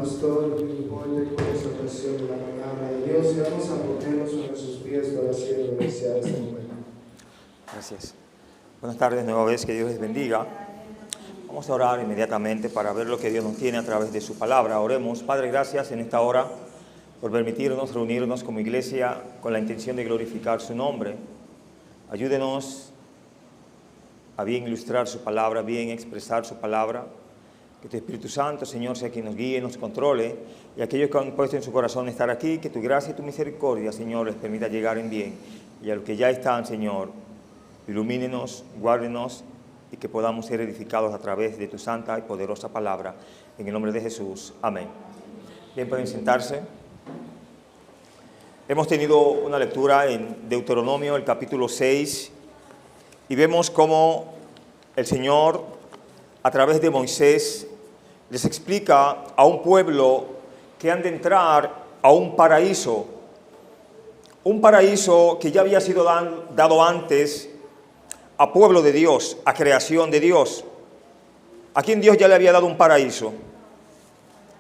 Hagamos todo lo que importe con esta ocasión de la palabra de Dios y vamos a ponernos sobre sus pies para hacer iniciar este momento. Gracias. Buenas tardes, nueva vez, que Dios les bendiga. Vamos a orar inmediatamente para ver lo que Dios nos tiene a través de su palabra. Oremos. Padre, gracias en esta hora por permitirnos reunirnos como iglesia con la intención de glorificar su nombre. Ayúdenos a bien ilustrar su palabra, bien expresar su palabra. Que tu Espíritu Santo, Señor, sea quien nos guíe, nos controle, y aquellos que han puesto en su corazón estar aquí, que tu gracia y tu misericordia, Señor, les permita llegar en bien. Y a los que ya están, Señor, ilumínenos, guárdenos, y que podamos ser edificados a través de tu santa y poderosa palabra. En el nombre de Jesús. Amén. Bien, pueden sentarse. Hemos tenido una lectura en Deuteronomio, el capítulo 6, y vemos cómo el Señor, a través de Moisés, les explica a un pueblo que han de entrar a un paraíso que ya había sido dado antes a pueblo de Dios, a creación de Dios. ¿A quién Dios ya le había dado un paraíso?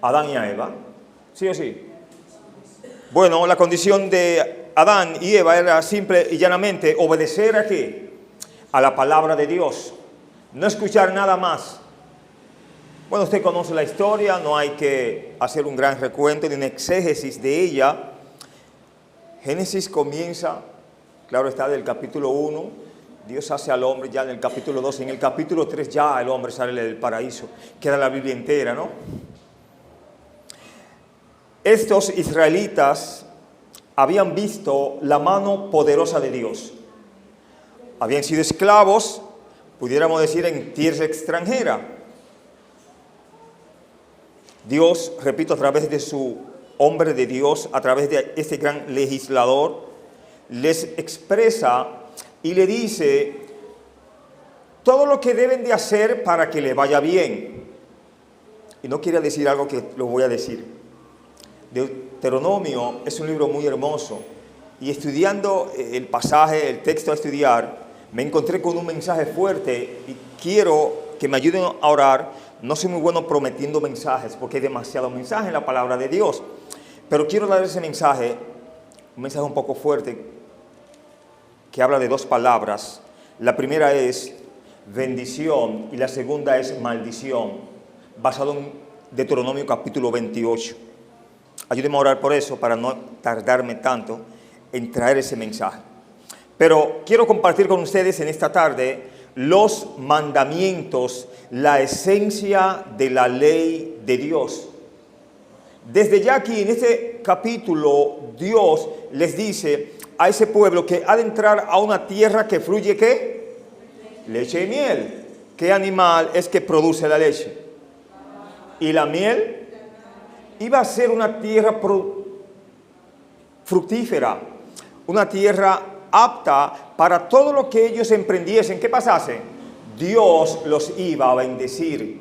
¿A Adán y a Eva? ¿Sí o sí? Bueno, la condición de Adán y Eva era simple y llanamente obedecer ¿a qué? A la palabra de Dios, no escuchar nada más. Bueno, usted conoce la historia, no hay que hacer un gran recuento ni un exégesis de ella. Génesis comienza, claro está, del capítulo 1, Dios hace al hombre ya en el capítulo 2, en el capítulo 3 ya el hombre sale del paraíso, queda la Biblia entera, ¿no? Estos israelitas habían visto la mano poderosa de Dios. Habían sido esclavos, pudiéramos decir, en tierra extranjera. Dios, repito, a través de su hombre de Dios, a través de este gran legislador, les expresa y le dice todo lo que deben de hacer para que le vaya bien. Y no quiere decir algo que lo voy a decir. Deuteronomio es un libro muy hermoso, y estudiando el pasaje, el texto a estudiar, me encontré con un mensaje fuerte y quiero que me ayuden a orar. No soy muy bueno prometiendo mensajes porque hay demasiado mensaje en la palabra de Dios, pero quiero dar ese mensaje, un mensaje un poco fuerte, que habla de dos palabras. La primera es bendición y la segunda es maldición, basado en Deuteronomio capítulo 28. Ayúdenme a orar por eso, para no tardarme tanto en traer ese mensaje. Pero quiero compartir con ustedes en esta tarde los mandamientos, la esencia de la ley de Dios. Desde ya aquí en este capítulo, Dios les dice a ese pueblo que ha de entrar a una tierra que fluye ¿qué? Leche y miel. ¿Qué animal es que produce la leche? ¿Y la miel? Iba a ser una tierra fructífera, una tierra apta para todo lo que ellos emprendiesen. ¿Qué pasase? Dios los iba a bendecir.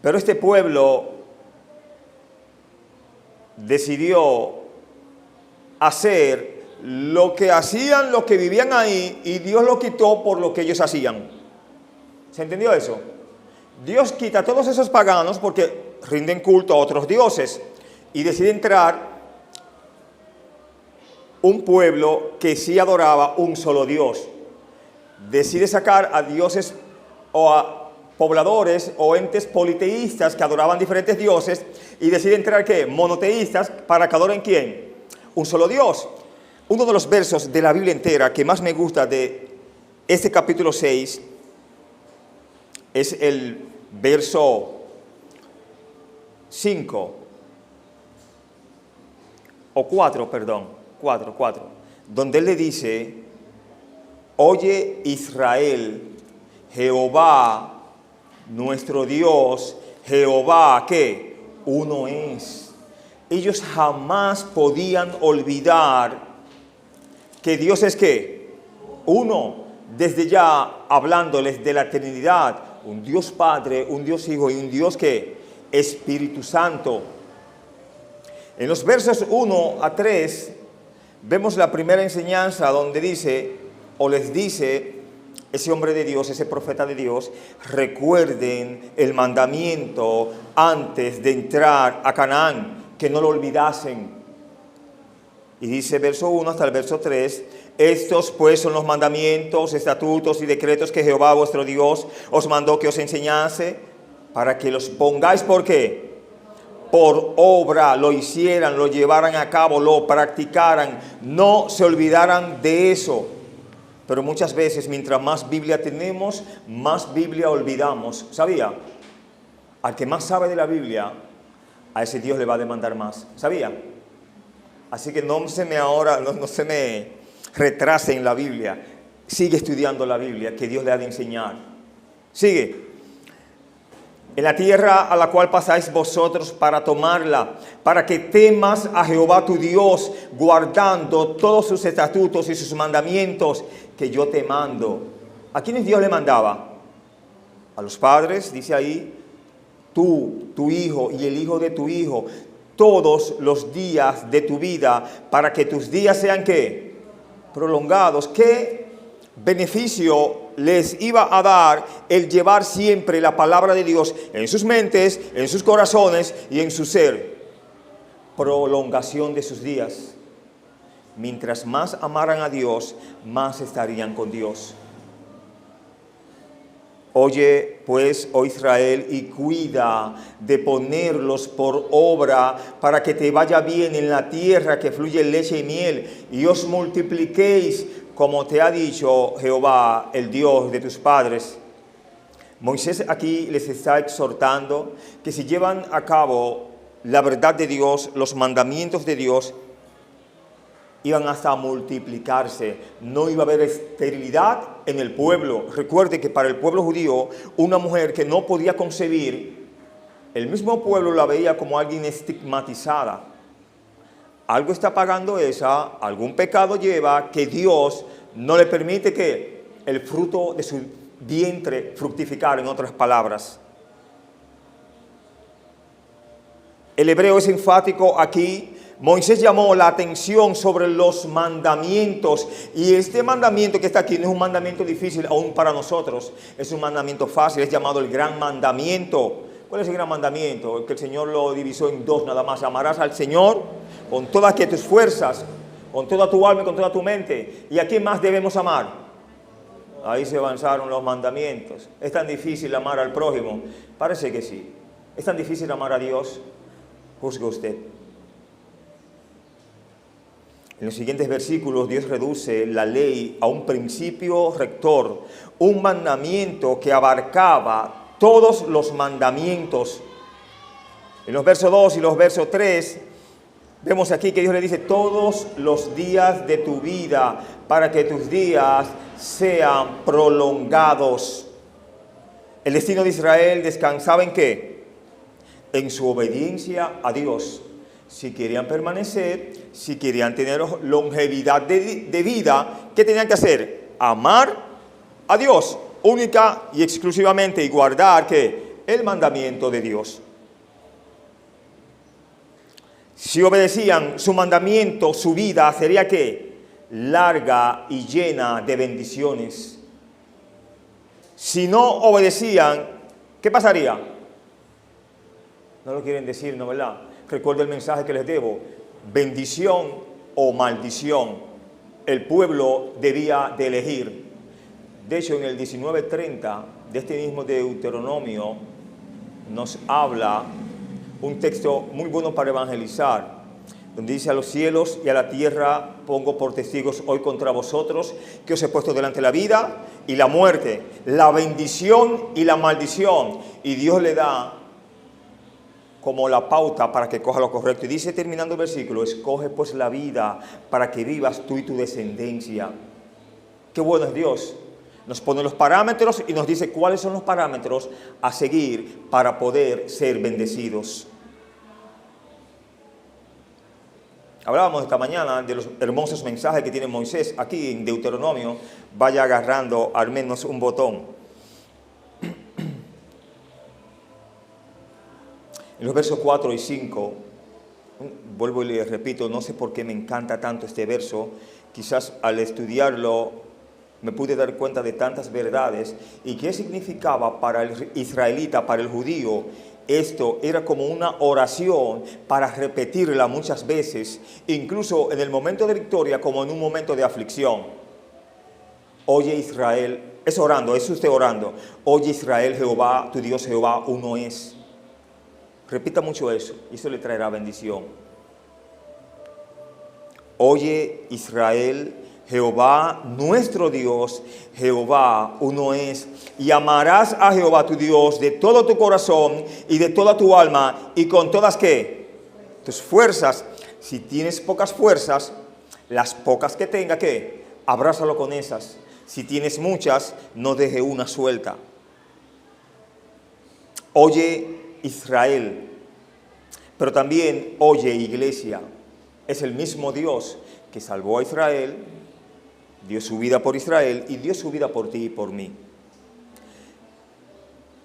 Pero este pueblo decidió hacer lo que hacían los que vivían ahí, y Dios lo quitó por lo que ellos hacían. ¿Se entendió eso? Dios quita a todos esos paganos porque rinden culto a otros dioses, y decide entrar un pueblo que sí adoraba un solo Dios. Decide sacar a dioses o a pobladores o entes politeístas que adoraban diferentes dioses, y decide entrar ¿qué? Monoteístas, para que adoren ¿quién? Un solo Dios. Uno de los versos de la Biblia entera que más me gusta de este capítulo 6 es el verso 5 o 4, perdón. 4, donde él le dice: oye Israel, Jehová nuestro Dios, Jehová ¿qué? Uno es. Ellos jamás podían olvidar que Dios es ¿qué? Uno. Desde ya hablándoles de la Trinidad, un Dios Padre, un Dios Hijo y un Dios ¿qué? Espíritu Santo. En los versos 1 a 3 vemos la primera enseñanza donde dice, o les dice ese hombre de Dios, ese profeta de Dios, recuerden el mandamiento antes de entrar a Canaán, que no lo olvidasen. Y dice verso 1 hasta el verso 3, estos pues son los mandamientos, estatutos y decretos que Jehová vuestro Dios os mandó que os enseñase, para que los pongáis, ¿por qué? Por obra, lo hicieran, lo llevaran a cabo, lo practicaran, no se olvidaran de eso. Pero muchas veces, mientras más Biblia tenemos, más Biblia olvidamos. ¿Sabía? Al que más sabe de la Biblia, a ese Dios le va a demandar más. ¿Sabía? Así que no se me retrase en la Biblia. Sigue estudiando la Biblia, que Dios le ha de enseñar. Sigue. En la tierra a la cual pasáis vosotros para tomarla, para que temas a Jehová tu Dios, guardando todos sus estatutos y sus mandamientos que yo te mando. ¿A quiénes Dios le mandaba? A los padres, dice ahí, tú, tu hijo y el hijo de tu hijo, todos los días de tu vida, para que tus días sean, ¿qué? Prolongados. ¿Qué beneficio les iba a dar el llevar siempre la palabra de Dios en sus mentes, en sus corazones y en su ser? Prolongación de sus días. Mientras más amaran a Dios, más estarían con Dios. Oye, pues, oh Israel, y cuida de ponerlos por obra para que te vaya bien en la tierra que fluye leche y miel, y os multipliquéis, como te ha dicho Jehová, el Dios de tus padres. Moisés aquí les está exhortando que si llevan a cabo la verdad de Dios, los mandamientos de Dios, iban hasta a multiplicarse. No iba a haber esterilidad en el pueblo. Recuerde que para el pueblo judío, una mujer que no podía concebir, el mismo pueblo la veía como alguien estigmatizada. Algo está pagando esa, algún pecado lleva que Dios no le permite que el fruto de su vientre fructificara, en otras palabras. El hebreo es enfático aquí. Moisés llamó la atención sobre los mandamientos, y este mandamiento que está aquí no es un mandamiento difícil aún para nosotros, es un mandamiento fácil, es llamado el gran mandamiento. ¿Cuál es el gran mandamiento? El que el Señor lo divisó en dos nada más: amarás al Señor con todas tus fuerzas, con toda tu alma y con toda tu mente. ¿Y a quién más debemos amar? Ahí se avanzaron los mandamientos. ¿Es tan difícil amar al prójimo? Parece que sí. ¿Es tan difícil amar a Dios? Juzgue usted. En los siguientes versículos, Dios reduce la ley a un principio rector, un mandamiento que abarcaba todos los mandamientos. En los versos 2 y los versos 3, vemos aquí que Dios le dice: todos los días de tu vida, para que tus días sean prolongados. El destino de Israel descansaba ¿en qué? En su obediencia a Dios. Si querían permanecer, si querían tener longevidad de vida, ¿qué tenían que hacer? Amar a Dios única y exclusivamente, y guardar ¿qué? El mandamiento de Dios. Si obedecían su mandamiento, su vida sería ¿qué? Larga y llena de bendiciones. Si no obedecían, ¿qué pasaría? No lo quieren decir, ¿no, verdad? Recuerdo el mensaje que les debo: bendición o maldición. El pueblo debía de elegir. De hecho, en el 19:30 de este mismo Deuteronomio nos habla un texto muy bueno para evangelizar, donde dice: a los cielos y a la tierra pongo por testigos hoy contra vosotros, que os he puesto delante la vida y la muerte, la bendición y la maldición. Y Dios le da como la pauta para que coja lo correcto. Y dice, terminando el versículo: escoge pues la vida para que vivas tú y tu descendencia. Qué bueno es Dios. Nos pone los parámetros y nos dice cuáles son los parámetros a seguir para poder ser bendecidos. Hablábamos esta mañana de los hermosos mensajes que tiene Moisés aquí en Deuteronomio. Vaya agarrando al menos un botón. En los versos 4 y 5, vuelvo y les repito, no sé por qué me encanta tanto este verso. Quizás al estudiarlo me pude dar cuenta de tantas verdades y qué significaba para el israelita, para el judío. Esto era como una oración para repetirla muchas veces, incluso en el momento de victoria como en un momento de aflicción. Oye Israel, es orando, es usted orando. Oye Israel, Jehová, tu Dios Jehová, uno es. Repita mucho eso y eso le traerá bendición. Oye Israel, Jehová, nuestro Dios, Jehová, uno es. Y amarás a Jehová tu Dios de todo tu corazón y de toda tu alma y con todas, ¿qué? Tus fuerzas. Si tienes pocas fuerzas, las pocas que tenga, ¿qué? Abrázalo con esas. Si tienes muchas, no deje una suelta. Oye Israel, pero también oye iglesia. Es el mismo Dios que salvó a Israel, dio su vida por Israel y dio su vida por ti y por mí.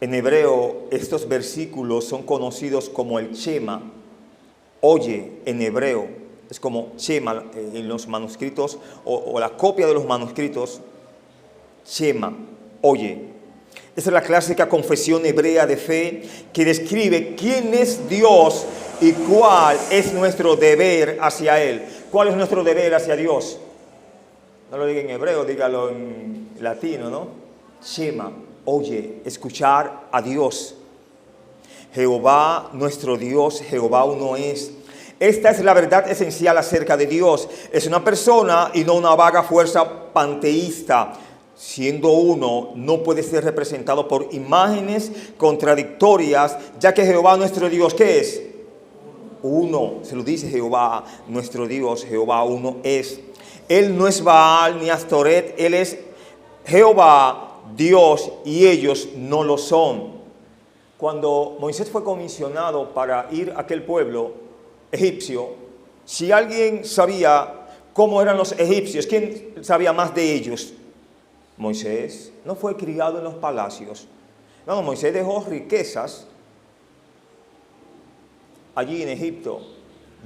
En hebreo, estos versículos son conocidos como el Shema. Oye, en hebreo, es como Shema en los manuscritos o la copia de los manuscritos. Shema, oye. Esa es la clásica confesión hebrea de fe que describe quién es Dios y cuál es nuestro deber hacia Él. ¿Cuál es nuestro deber hacia Dios? No lo diga en hebreo, dígalo en latino, ¿no? Shema, oye, escuchar a Dios. Jehová, nuestro Dios, Jehová uno es. Esta es la verdad esencial acerca de Dios. Es una persona y no una vaga fuerza panteísta. Siendo uno, no puede ser representado por imágenes contradictorias, ya que Jehová nuestro Dios, ¿qué es? Uno. Se lo dice Jehová nuestro Dios, Jehová uno es. Él no es Baal ni Astoret, Él es Jehová, Dios, y ellos no lo son. Cuando Moisés fue comisionado para ir a aquel pueblo egipcio, si alguien sabía cómo eran los egipcios, ¿quién sabía más de ellos? Moisés no fue criado en los palacios. No, Moisés dejó riquezas allí en Egipto.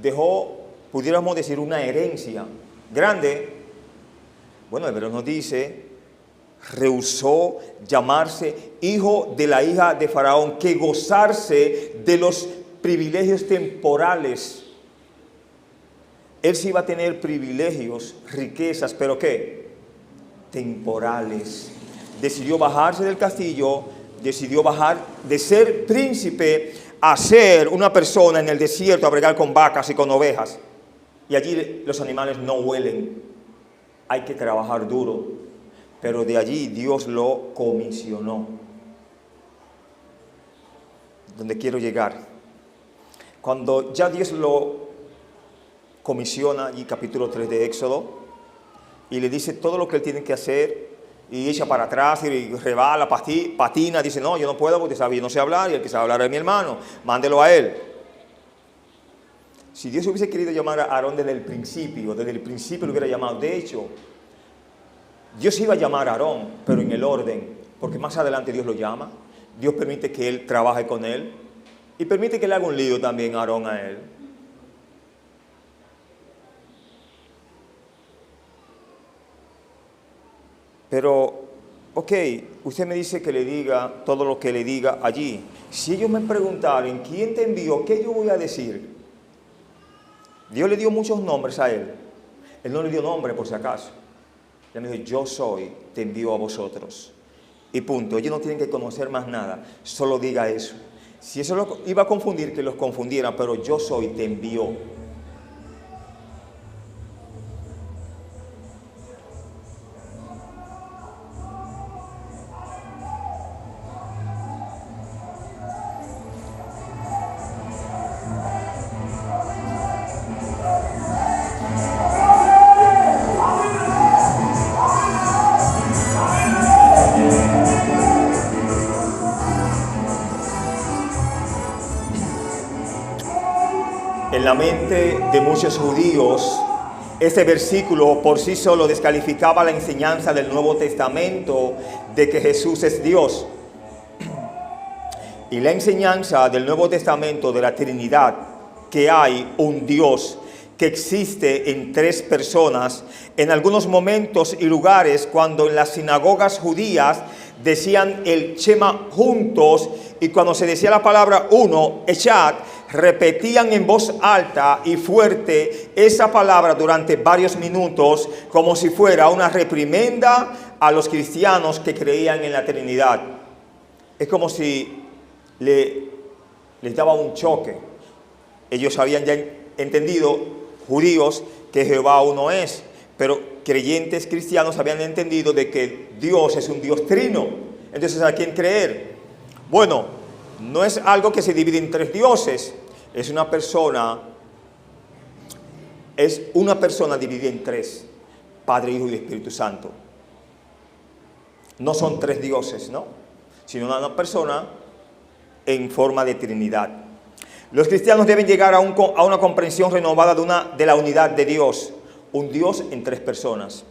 Dejó, pudiéramos decir, una herencia grande. Bueno, el Hebreo nos dice, rehusó llamarse hijo de la hija de Faraón, que gozarse de los privilegios temporales. Él sí iba a tener privilegios, riquezas, pero ¿qué? Temporales. Decidió bajarse del castillo, decidió bajar de ser príncipe a ser una persona en el desierto, a bregar con vacas y con ovejas. Y allí los animales no huelen. Hay que trabajar duro. Pero de allí Dios lo comisionó. Donde quiero llegar. Cuando ya Dios lo comisiona, allí capítulo 3 de Éxodo, y le dice todo lo que él tiene que hacer, y echa para atrás, y rebala, patina, dice, no, yo no puedo porque yo no sé hablar, y el que sabe hablar es mi hermano, mándelo a él. Si Dios hubiese querido llamar a Aarón desde el principio lo hubiera llamado. De hecho, Dios iba a llamar a Aarón, pero en el orden, porque más adelante Dios lo llama, Dios permite que él trabaje con él, y permite que le haga un lío también a Aarón a él. Pero, ok, usted me dice que le diga todo lo que le diga allí. Si ellos me preguntaran, ¿quién te envió? ¿Qué yo voy a decir? Dios le dio muchos nombres a él. Él no le dio nombre por si acaso. Él me dijo, yo soy, te envío a vosotros. Y punto. Ellos no tienen que conocer más nada. Solo diga eso. Si eso lo iba a confundir, que los confundieran, pero yo soy, te envió. En la mente de muchos judíos, este versículo por sí solo descalificaba la enseñanza del Nuevo Testamento de que Jesús es Dios. Y la enseñanza del Nuevo Testamento de la Trinidad, que hay un Dios que existe en tres personas. En algunos momentos y lugares, cuando en las sinagogas judías decían el Shema juntos, y cuando se decía la palabra uno, Echad, repetían en voz alta y fuerte esa palabra durante varios minutos, como si fuera una reprimenda a los cristianos que creían en la Trinidad. Es como si les daba un choque. Ellos habían ya entendido, judíos, que Jehová uno es, pero creyentes cristianos habían entendido de que Dios es un Dios trino. Entonces, ¿a quién creer? Bueno, no es algo que se divide en tres dioses, es una persona dividida en tres: Padre, Hijo y Espíritu Santo. No son tres dioses, ¿no? Sino una persona en forma de Trinidad. Los cristianos deben llegar a una comprensión renovada de la unidad de Dios, un Dios en tres personas.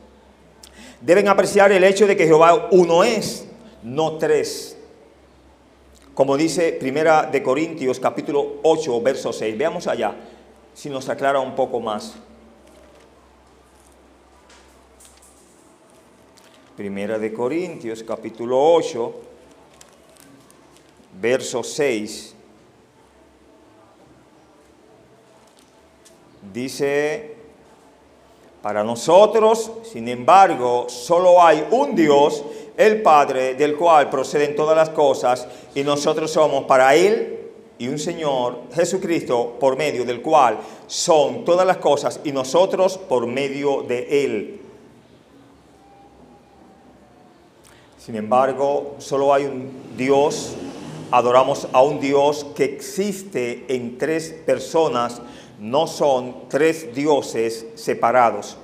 Deben apreciar el hecho de que Jehová uno es, no tres. Como dice Primera de Corintios, capítulo 8, verso 6. Veamos allá, si nos aclara un poco más. Primera de Corintios, capítulo 8, verso 6. Dice: para nosotros, sin embargo, solo hay un Dios, el Padre, del cual proceden todas las cosas, y nosotros somos para Él, y un Señor, Jesucristo, por medio del cual son todas las cosas, y nosotros por medio de Él. Sin embargo, solo hay un Dios, adoramos a un Dios que existe en tres personas, no son tres dioses separados.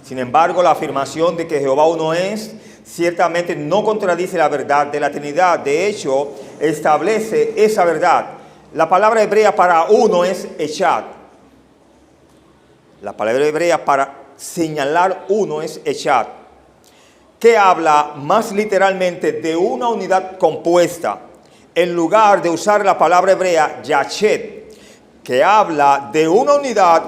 Sin embargo, la afirmación de que Jehová uno es, ciertamente no contradice la verdad de la Trinidad. De hecho, establece esa verdad. La palabra hebrea para uno es Echad. La palabra hebrea para señalar uno es Echad, que habla más literalmente de una unidad compuesta, en lugar de usar la palabra hebrea Yachet, que habla de una unidad,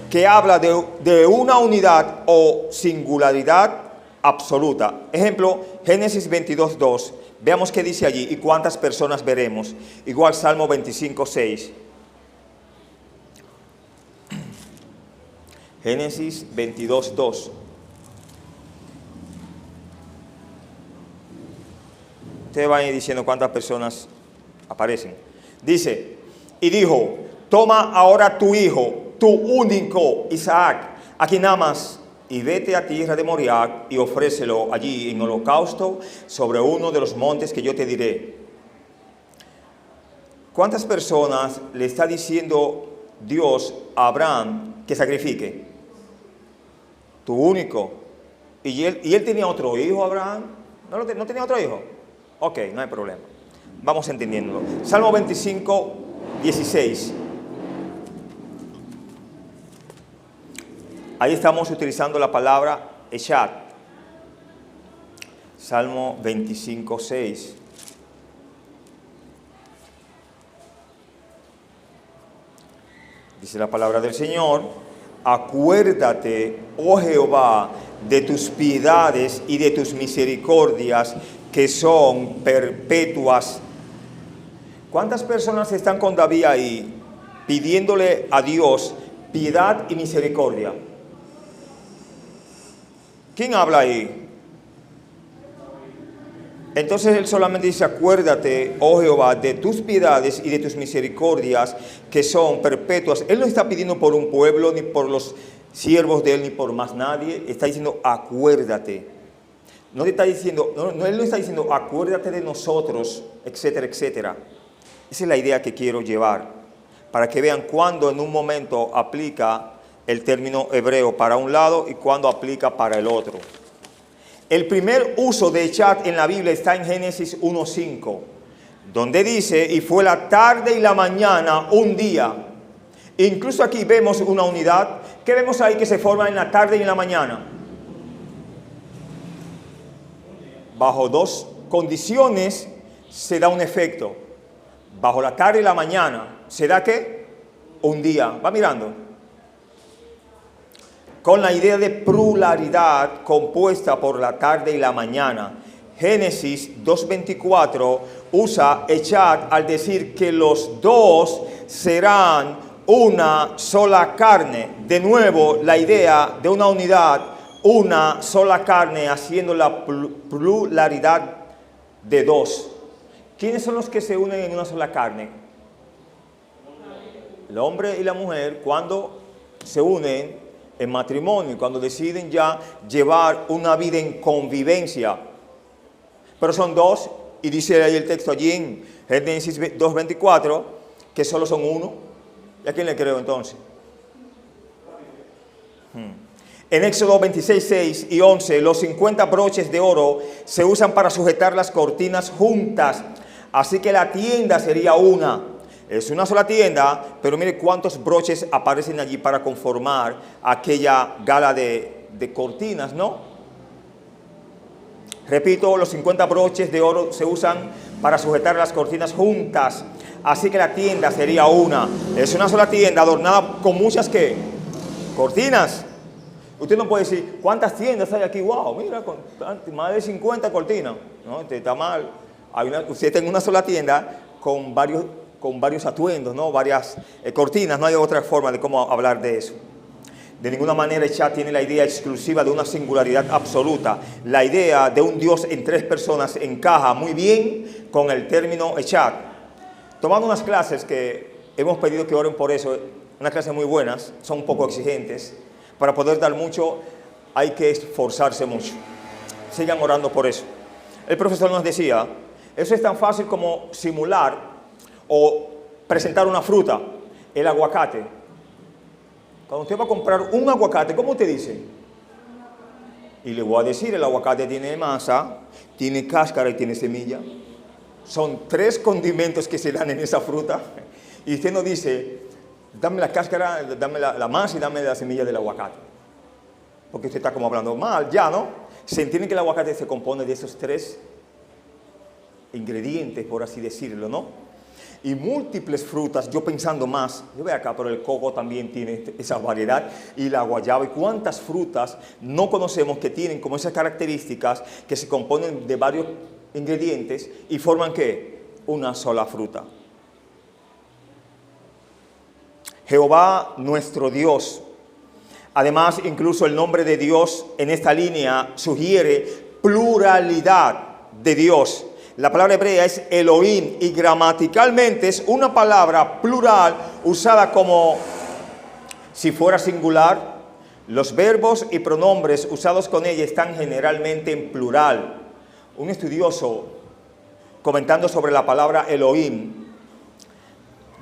de una unidad o singularidad absoluta. Ejemplo, Génesis 22:2. Veamos qué dice allí y cuántas personas veremos. Igual Salmo 25:6. Génesis 22:2. Ustedes van a ir diciendo cuántas personas aparecen. Dice: y dijo, toma ahora tu hijo, tu único Isaac, a quien amas, y vete a tierra de Moriah y ofrécelo allí en holocausto sobre uno de los montes que yo te diré. ¿Cuántas personas le está diciendo Dios a Abraham que sacrifique? Tu único. ¿Y él tenía otro hijo, Abraham? ¿No tenía otro hijo? Ok, no hay problema. Vamos entendiéndolo. Salmo 25:16. Ahí estamos utilizando la palabra Echad. Salmo 25:6. Dice la palabra del Señor: acuérdate, oh Jehová, de tus piedades y de tus misericordias, que son perpetuas. ¿Cuántas personas están con David ahí pidiéndole a Dios piedad y misericordia? ¿Quién habla ahí? Entonces él solamente dice: acuérdate, oh Jehová, de tus piedades y de tus misericordias, que son perpetuas. Él no está pidiendo por un pueblo, ni por los siervos de él, ni por más nadie. Está diciendo: acuérdate. No está diciendo, él no está diciendo acuérdate de nosotros, etcétera, etcétera. Esa es la idea que quiero llevar, para que vean cuándo en un momento aplica el término hebreo para un lado y cuándo aplica para el otro. El primer uso de Echad en la Biblia está en Génesis 1:5, donde dice: y fue la tarde y la mañana un día. Incluso aquí vemos una unidad. ¿Qué vemos ahí que se forma en la tarde y en la mañana? Bajo dos condiciones se da un efecto. Bajo la tarde y la mañana, se da ¿qué? Un día. Va mirando. Con la idea de pluralidad compuesta por la tarde y la mañana. Génesis 2:24 usa echad al decir que los dos serán una sola carne. De nuevo, la idea de una unidad, una sola carne, haciendo la pluralidad de dos. ¿Quiénes son los que se unen en una sola carne? El hombre y la mujer, cuando se unen en matrimonio, cuando deciden ya llevar una vida en convivencia. Pero son dos, y dice ahí el texto allí en Génesis 2:24, que solo son uno. ¿Y a quién le creo entonces? En Éxodo 26:6 y 11, los 50 broches de oro se usan para sujetar las cortinas juntas. Así que la tienda sería una. Es una sola tienda, pero mire cuántos broches aparecen allí para conformar aquella gala de cortinas, ¿no? Repito, los 50 broches de oro se usan para sujetar las cortinas juntas. Así que la tienda sería una. Es una sola tienda adornada con muchas, ¿qué? Cortinas. Usted no puede decir, ¿cuántas tiendas hay aquí? Wow, mira, con más de 50 cortinas. No, está mal. Usted tiene una sola tienda con varios atuendos, ¿no? Varias cortinas. No hay otra forma de cómo hablar de eso. De ninguna manera Echad tiene la idea exclusiva de una singularidad absoluta. La idea de un Dios en tres personas encaja muy bien con el término Echad. Tomando unas clases que hemos pedido que oren por eso, unas clases muy buenas, son un poco exigentes. Para poder dar mucho hay que esforzarse mucho. Sigan orando por eso. El profesor nos decía, eso es tan fácil como simular o presentar una fruta, el aguacate. Cuando usted va a comprar un aguacate, ¿cómo usted dice? Y le voy a decir, el aguacate tiene masa, tiene cáscara y tiene semilla. Son tres condimentos que se dan en esa fruta. Y usted no dice, dame la cáscara, dame la masa y dame la semilla del aguacate. Porque usted está como hablando mal, ya, ¿no? Se entiende que el aguacate se compone de esos tres ingredientes, por así decirlo, ¿no? Y múltiples frutas, yo pensando más, yo veo acá, pero el coco también tiene esa variedad, y la guayaba, y cuántas frutas no conocemos que tienen como esas características que se componen de varios ingredientes y forman ¿qué? Una sola fruta. Jehová nuestro Dios. Además, incluso el nombre de Dios en esta línea sugiere pluralidad de Dios. La palabra hebrea es Elohim y gramaticalmente es una palabra plural usada como si fuera singular. Los verbos y pronombres usados con ella están generalmente en plural. Un estudioso, comentando sobre la palabra Elohim,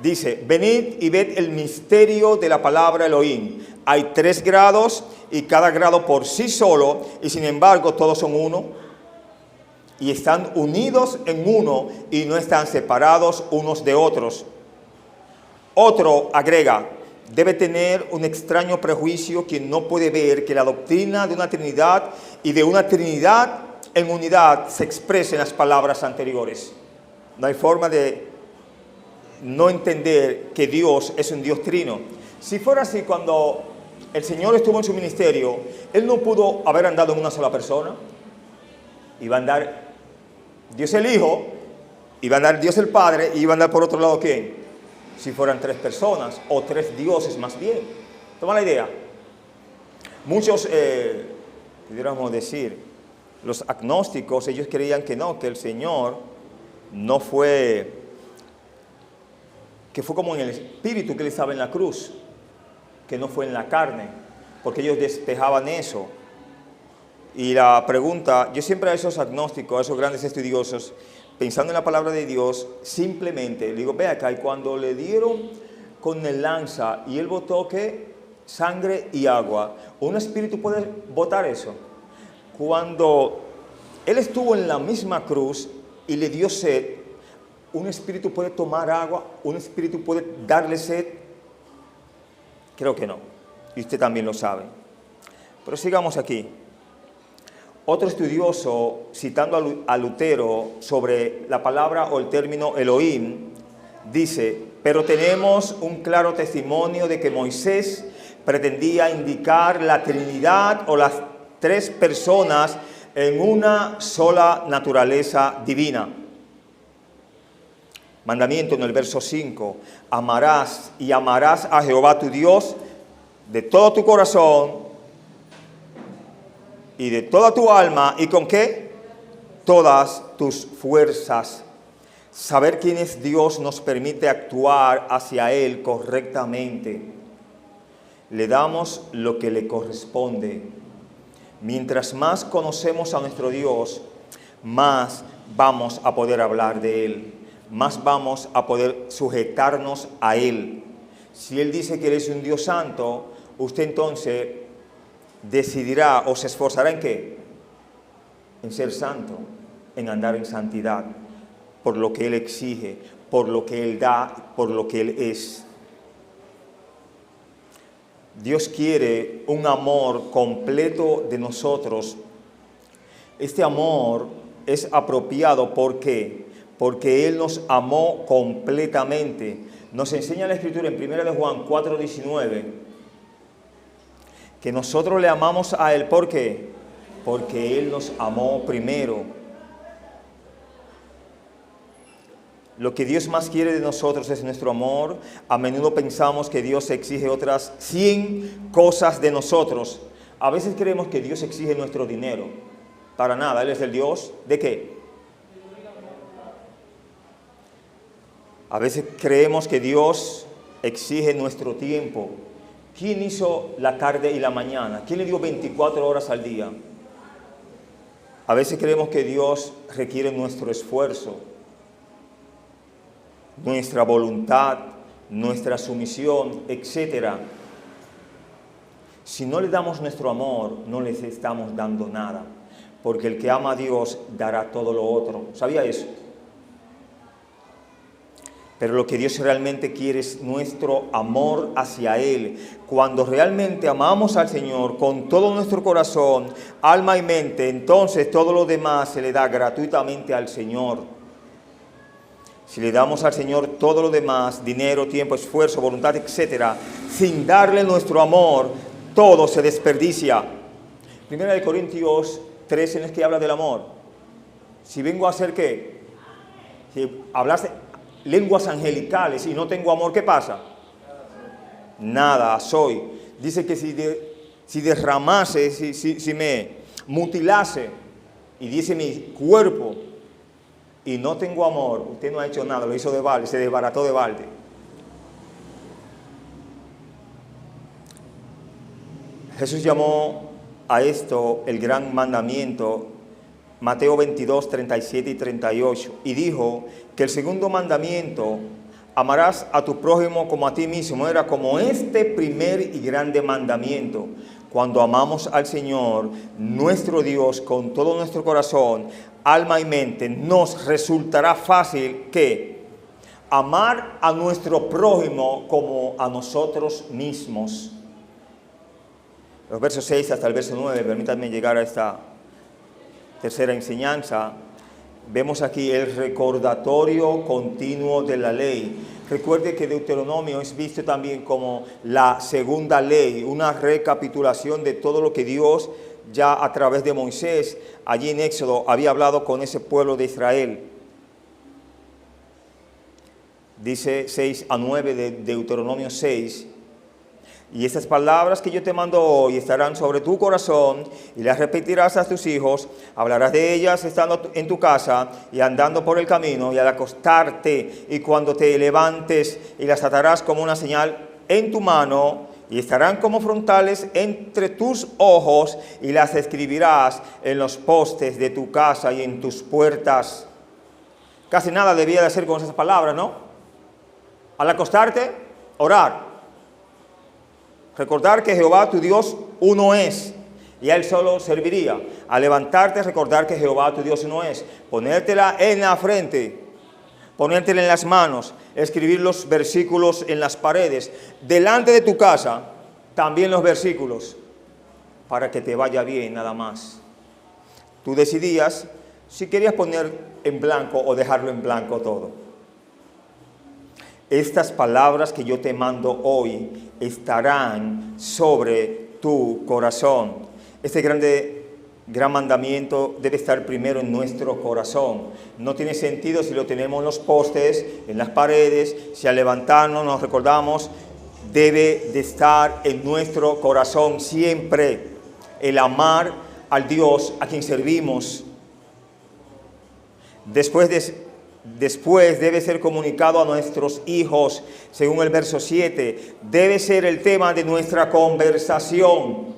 dice, venid y ved el misterio de la palabra Elohim. Hay 3 grados y cada grado por sí solo, y sin embargo todos son uno. Y están unidos en uno y no están separados unos de otros. Otro agrega, debe tener un extraño prejuicio quien no puede ver que la doctrina de una Trinidad y de una Trinidad en unidad se expresa en las palabras anteriores. No hay forma de no entender que Dios es un Dios trino. Si fuera así, cuando el Señor estuvo en su ministerio, Él no pudo haber andado en una sola persona. Iba a andar Dios el Hijo, iba a andar Dios el Padre, y iba a andar por otro lado ¿quién? Si fueran 3 personas, o 3 dioses más bien. Toma la idea. Muchos, pudiéramos decir, los agnósticos, ellos creían que no, que el Señor no fue, que fue como en el espíritu que Él estaba en la cruz, que no fue en la carne, porque ellos despejaban eso. Y la pregunta, yo siempre a esos agnósticos, a esos grandes estudiosos, pensando en la palabra de Dios, simplemente le digo, ve acá, y cuando le dieron con el lanza y Él botó ¿qué? Sangre y agua, ¿un espíritu puede botar eso? Cuando Él estuvo en la misma cruz y le dio sed, ¿un espíritu puede tomar agua? ¿Un espíritu puede darle sed? Creo que no. Y usted también lo sabe. Pero sigamos aquí. Otro estudioso, citando a Lutero sobre la palabra o el término Elohim, dice, pero tenemos un claro testimonio de que Moisés pretendía indicar la Trinidad o las tres personas en una sola naturaleza divina. Mandamiento en el verso 5, amarás a Jehová tu Dios de todo tu corazón y de toda tu alma, ¿y con qué? Todas tus fuerzas. Saber quién es Dios nos permite actuar hacia Él correctamente. Le damos lo que le corresponde. Mientras más conocemos a nuestro Dios, más vamos a poder hablar de Él, más vamos a poder sujetarnos a Él. Si Él dice que Él es un Dios santo, usted entonces decidirá o se esforzará ¿en qué? En ser santo, en andar en santidad, por lo que Él exige, por lo que Él da, por lo que Él es. Dios quiere un amor completo de nosotros. Este amor es apropiado, ¿por qué? Porque Él nos amó completamente. Nos enseña la Escritura en 1 Juan 4:19 que nosotros le amamos a Él, ¿por qué? Porque Él nos amó primero. Lo que Dios más quiere de nosotros es nuestro amor. A menudo pensamos que Dios exige otras 100 cosas de nosotros. A veces creemos que Dios exige nuestro dinero. Para nada, Él es el Dios ¿de qué? A veces creemos que Dios exige nuestro tiempo. ¿Quién hizo la tarde y la mañana? ¿Quién le dio 24 horas al día? A veces creemos que Dios requiere nuestro esfuerzo, nuestra voluntad, nuestra sumisión, etc. Si no le damos nuestro amor, no les estamos dando nada, porque el que ama a Dios dará todo lo otro. ¿Sabía eso? Pero lo que Dios realmente quiere es nuestro amor hacia Él. Cuando realmente amamos al Señor con todo nuestro corazón, alma y mente, entonces todo lo demás se le da gratuitamente al Señor. Si le damos al Señor todo lo demás, dinero, tiempo, esfuerzo, voluntad, etc., sin darle nuestro amor, todo se desperdicia. 1 Corintios 3 en el que habla del amor. Si vengo a hacer ¿qué? Si hablas lenguas angelicales y no tengo amor, ¿qué pasa? Nada soy. Dice que si derramase, si me mutilase y diese mi cuerpo y no tengo amor, usted no ha hecho nada, lo hizo de balde, se desbarató de balde. Jesús llamó a esto el gran mandamiento, Mateo 22, 37 y 38, y dijo que el segundo mandamiento, amarás a tu prójimo como a ti mismo, era como este primer y grande mandamiento. Cuando amamos al Señor, nuestro Dios, con todo nuestro corazón, alma y mente, nos resultará fácil que amar a nuestro prójimo como a nosotros mismos. Los versos 6 hasta el verso 9, permítanme llegar a esta tercera enseñanza. Vemos aquí el recordatorio continuo de la ley. Recuerde que Deuteronomio es visto también como la segunda ley, una recapitulación de todo lo que Dios ya a través de Moisés, allí en Éxodo, había hablado con ese pueblo de Israel. Dice 6 a 9 de Deuteronomio 6. Y estas palabras que yo te mando hoy estarán sobre tu corazón y las repetirás a tus hijos. Hablarás de ellas estando en tu casa y andando por el camino y al acostarte y cuando te levantes, y las atarás como una señal en tu mano y estarán como frontales entre tus ojos y las escribirás en los postes de tu casa y en tus puertas. Casi nada debía de hacer con esas palabras, ¿no? Al acostarte, orar. Recordar que Jehová tu Dios uno es y a Él solo serviría. Al levantarte, recordar que Jehová tu Dios uno es. Ponértela en la frente, ponértela en las manos, escribir los versículos en las paredes. Delante de tu casa, también los versículos, para que te vaya bien nada más. Tú decidías si querías poner en blanco o dejarlo en blanco todo. estas palabras que yo te mando hoy estarán sobre tu corazón. Este gran mandamiento debe estar primero en nuestro corazón. No tiene sentido si lo tenemos en los postes, en las paredes, si al levantarnos nos recordamos. Debe de estar en nuestro corazón siempre el amar al Dios a quien servimos. Después debe ser comunicado a nuestros hijos, según el verso 7. Debe ser el tema de nuestra conversación.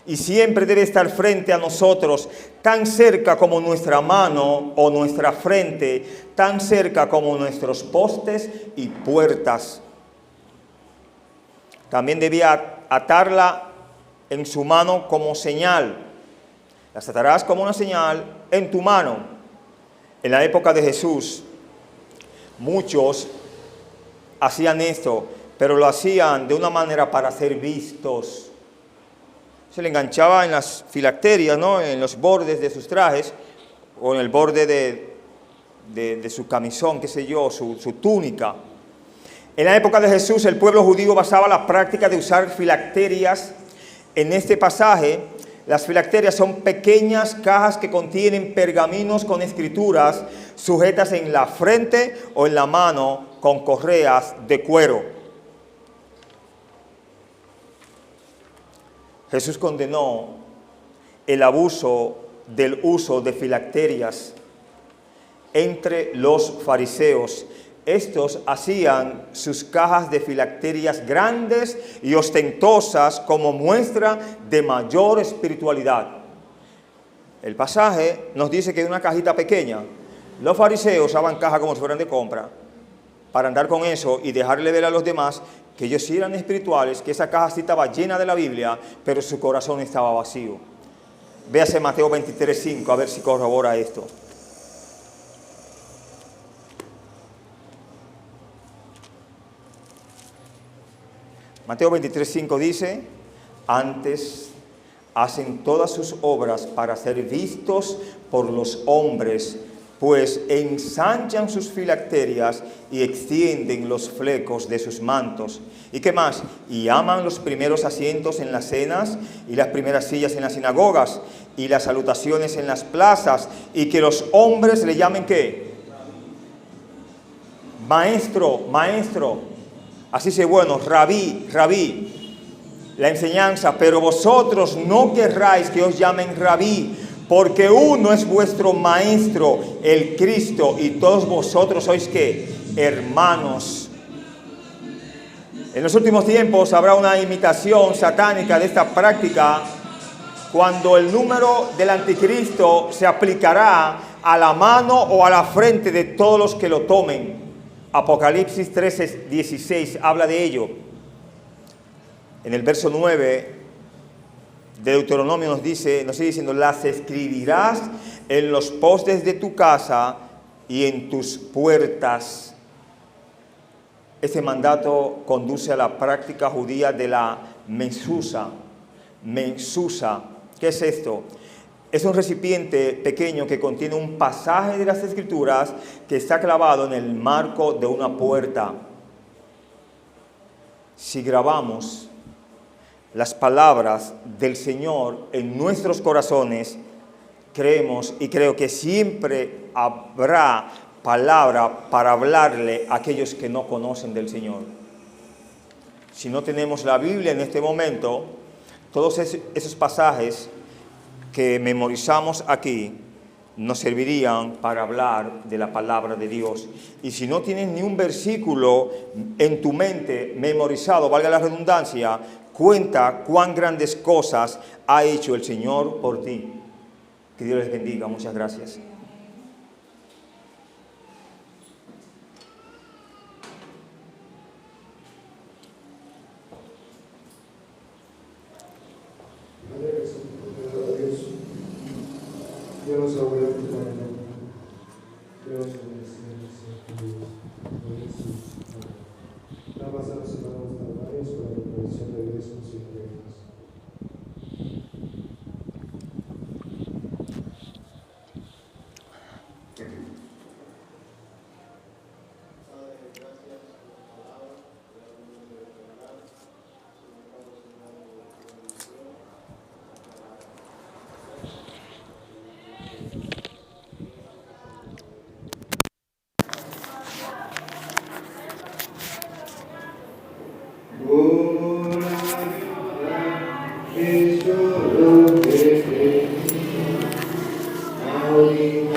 Y siempre debe estar frente a nosotros, tan cerca como nuestra mano o nuestra frente, tan cerca como nuestros postes y puertas. También debía atarla en su mano como señal. Las atarás como una señal en tu mano. En la época de Jesús, muchos hacían esto, pero lo hacían de una manera para ser vistos. Se le enganchaba en las filacterias, ¿no? En los bordes de sus trajes, o en el borde de su camisón, qué sé yo, su túnica. En la época de Jesús, el pueblo judío basaba la práctica de usar filacterias. En este pasaje, las filacterias son pequeñas cajas que contienen pergaminos con escrituras sujetas en la frente o en la mano con correas de cuero. Jesús condenó el abuso del uso de filacterias entre los fariseos. Estos hacían sus cajas de filacterias grandes y ostentosas como muestra de mayor espiritualidad. El pasaje nos dice que es una cajita pequeña. Los fariseos usaban cajas como si fueran de compra para andar con eso y dejarle ver a los demás que ellos sí eran espirituales, que esa caja sí estaba llena de la Biblia, pero su corazón estaba vacío. Véase Mateo 23:5, a ver si corrobora esto. Mateo 23:5 dice: antes hacen todas sus obras para ser vistos por los hombres, pues ensanchan sus filacterias y extienden los flecos de sus mantos. ¿Y qué más? Y aman los primeros asientos en las cenas y las primeras sillas en las sinagogas y las salutaciones en las plazas, y que los hombres le llamen ¿qué? Maestro, maestro. Así se bueno, rabí, rabí, la enseñanza. Pero vosotros no querráis que os llamen rabí, porque uno es vuestro maestro, el Cristo, y todos vosotros sois ¿qué? Hermanos. En los últimos tiempos habrá una imitación satánica de esta práctica, cuando el número del anticristo se aplicará a la mano o a la frente de todos los que lo tomen. Apocalipsis 13:16 habla de ello. En el verso 9 de Deuteronomio nos sigue diciendo: las escribirás en los postes de tu casa y en tus puertas. Este mandato conduce a la práctica judía de la mensusa. Mensusa, ¿qué es esto? Es un recipiente pequeño que contiene un pasaje de las Escrituras que está clavado en el marco de una puerta. Si grabamos las palabras del Señor en nuestros corazones, creemos y creo que siempre habrá palabra para hablarle a aquellos que no conocen del Señor. Si no tenemos la Biblia en este momento, todos esos pasajes que memorizamos aquí nos servirían para hablar de la palabra de Dios. Y si no tienes ni un versículo en tu mente memorizado, valga la redundancia, cuenta cuán grandes cosas ha hecho el Señor por ti. Que Dios les bendiga. Muchas gracias. Dios abuelo, Dios la pasada semana vamos a hablar sobre la provisión de riesgos y riesgos. yo